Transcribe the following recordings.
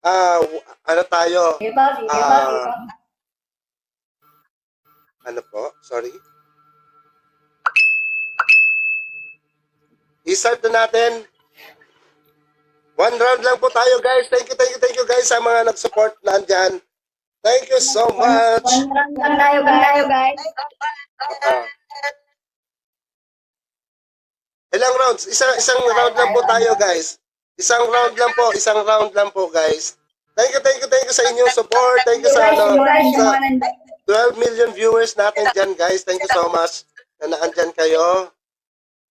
Ah, ano tayo? Sige po, sige po, sige po. Ano po? Sorry. I-start na natin. One round lang po tayo, guys. Thank you guys sa mga nag-support nandyan. Thank you so much. One round lang tayo, guys. Ilang rounds? Isang round lang po tayo, guys. Isang round lang po, guys. Thank you sa inyong support. Thank you sa, sa 12 million viewers natin dyan, guys. Thank you so much na naandyan kayo.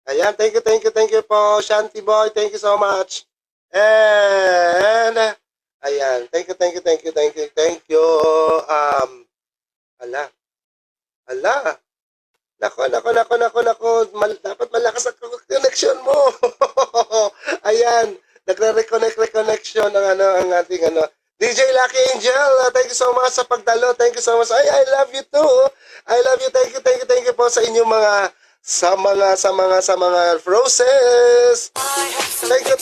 Ayan, thank you po, Shanty Boy. Thank you so much. And, ayan, thank you. Nako. Dapat malakas ang connection mo. Ayan, nagre-reconnection ang ating DJ Lucky Angel. Thank you so much sa pagdalo. Thank you so much. I love you too. I love you. Thank you po sa inyong mga sa mga roses. Thank you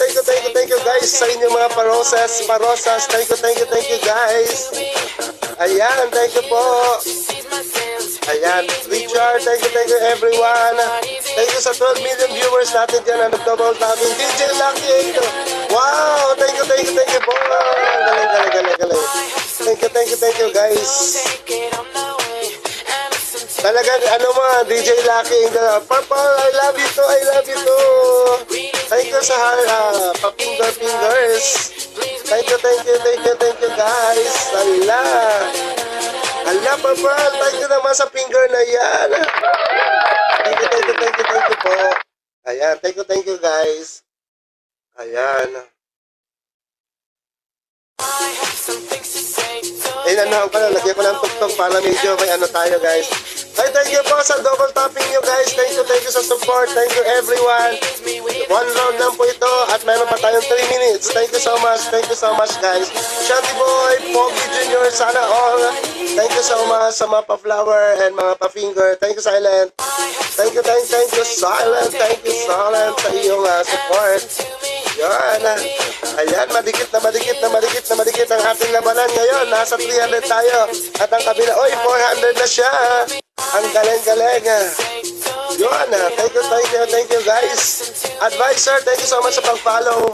guys sa inyong mga parosas. Thank you guys. Ayan, thank you po. Ayan, Richard, thank you everyone. Thank you sa 12 million viewers natin dyan na nag-double tapping. DJ Lucky. Wow, thank you po. Galing. Thank you guys. Talagang DJ Lucky. Purple, I love you too. Thank you sa pa-fingers. Thank you guys. Purple, thank you naman sa finger na yan. Thank you po. Ayan, thank you guys. Ayan. Lagyan ko ng tuktok para medyo may tayo guys. Thank you po sa double tapping nyo guys. Thank you sa support. Thank you everyone. One round lang po ito at meron pa tayong 3 minutes. Thank you so much guys. Shanty Boy, Pogi Jr., sana all. Thank you so much sa mga pa-flower and mga pa-finger. Thank you Silent. Thank you Silent. Thank you Silent sa iyong support. Yan. Ayan, madikit na madikit ang ating labanan ngayon. Nasa 300 tayo. At ang kabila, 400 na siya. Ang galing. Yun. Thank you guys. Advisor, thank you so much sa pag-follow.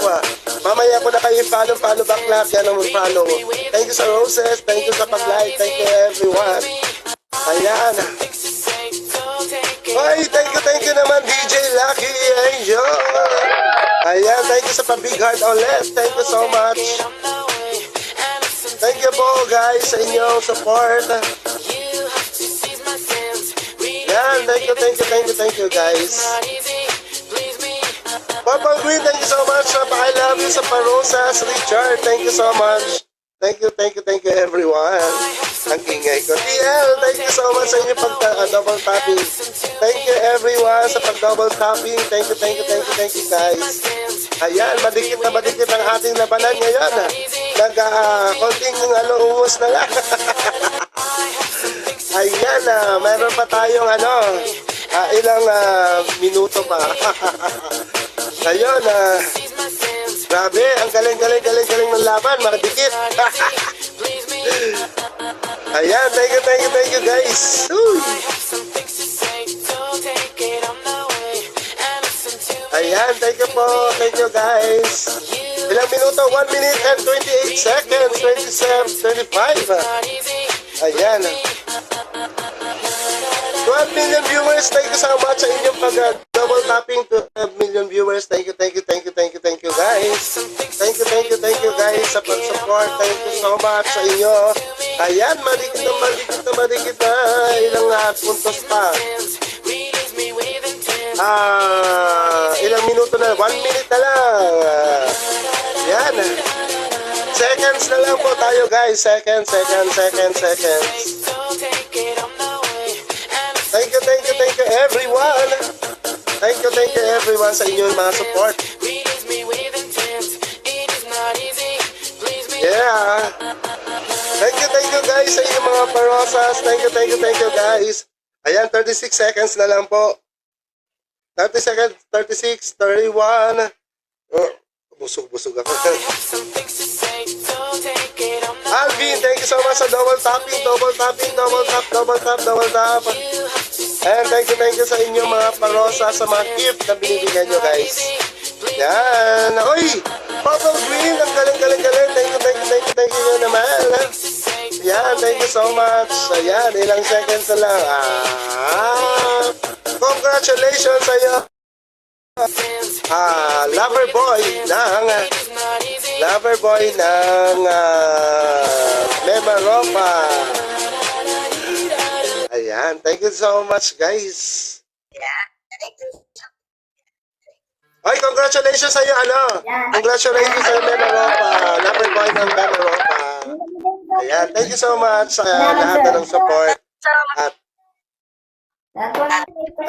Mamaya ko na kayo follow back lahat. Yan ang mag-follow. Thank you sa roses. Thank you sa pag-like. Thank you everyone. Ayan. Thank you naman DJ Lucky Angel. Ayan, thank you sa pa-big heart ulit. Thank you so much. Thank you po guys sa inyong support. Yan, thank you guys. Purple Green, thank you so much. I love you sa parosas. Richard, thank you so much. Thank you everyone. Ang ingay ko. TL, thank you so much sa inyong pag-double tapping. Thank you everyone sa pag-double tapping. Thank you guys. Ayan, madikit ang ating labanan ngayon. Konting umus na lang. Ayan, meron pa tayong ilang minuto pa. Ayun, grabe, ang galing ng laban, madikit. Ayan, thank you guys. Uy. Ayan, thank you po. Thank you guys. Ilang minuto? 1 minute and 28 seconds. 27, 25. Ayan. 12 million viewers. Thank you so much sa inyong pag-double tapping to 12 million viewers. Thank you guys. Thank you guys sa pag-support. Thank you so much sa inyo. Ayan, madikit na. Ilang puntos pa. Ilang minuto na, 1 minute na lang. Yan. Seconds na lang po tayo guys. Seconds. Thank you everyone. Thank you everyone sa inyong mga support. Yeah. Thank you guys sa inyong mga parosas. Thank you guys. Ayan, 36 seconds na lang po. 30 seconds, 36, 31. Oh, busog ako. you so much sa double tapping, double tapping, double tap, double tap, double tap. And thank you sa inyo mga parosa sa mga gift na binibigyan nyo guys. Yan. Uy! Purple Green, ang galing. Thank you naman. Yan, thank you so much. Ayan, ilang seconds na lang. Congratulations sa iyo. Lover boy ng Memaropa. Ayan, thank you so much guys. Ay, congratulations sa iyo, Congratulations sa iyo, Memaropa. Lover boy ng Memaropa. Ayan, thank you so much sa lahat ng support. At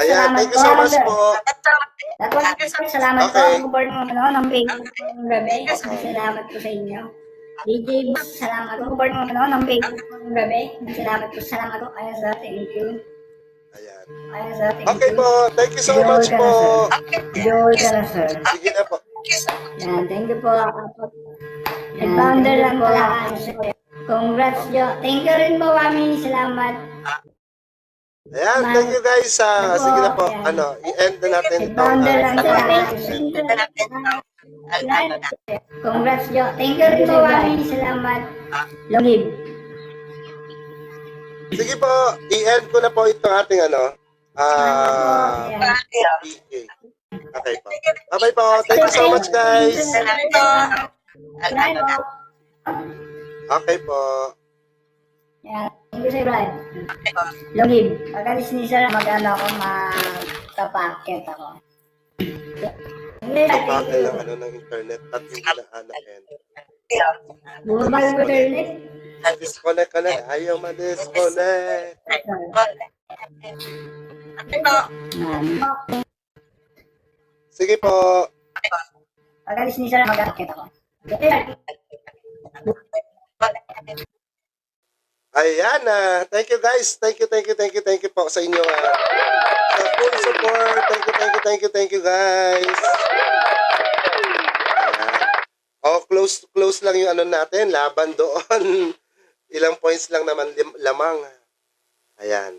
ayan, thank you so much po. Salamat po. Okay. Ang board mo ng Facebook ng gabi. Salamat po sa inyo. DJ Boss, salamat po. Board mo ng Facebook ng gabi. Salamat po. Ayun sir, thank you. Ayan. Ayun sir, thank Okay you. po, thank you so much po. Joel ka na sir. Sige na po. Yan, thank you po. Nag-founder lang po. Congrats, Jo. Thank you rin po, Mami. Salamat. Ayan, thank you guys. Sige na po, i-end na natin ito. Nag-founder lang po. Congrats, Jo. Thank you rin po, Mami. Salamat. Long live. Sige po, i-end ko na po ito ating PK. Okay po. Bye-bye po. Thank you so much guys. Okay po. Yan. Thank you, Sir Brad. Long live. Pag-alis ni Sir, mag-ano ako, magpapakit ako. Bakit lang ng internet at hindi na end. Bumaba yung internet. Disconnect ka na. Ayaw ma-disconnect. Sige po. Pag-alis ni Sir, mag-akit ako. Ayan, thank you guys. Thank you po sa inyo sa full support. Thank you guys. Ayan. Oh, close lang yung natin, laban doon. Ilang points lang naman lamang. Ayan.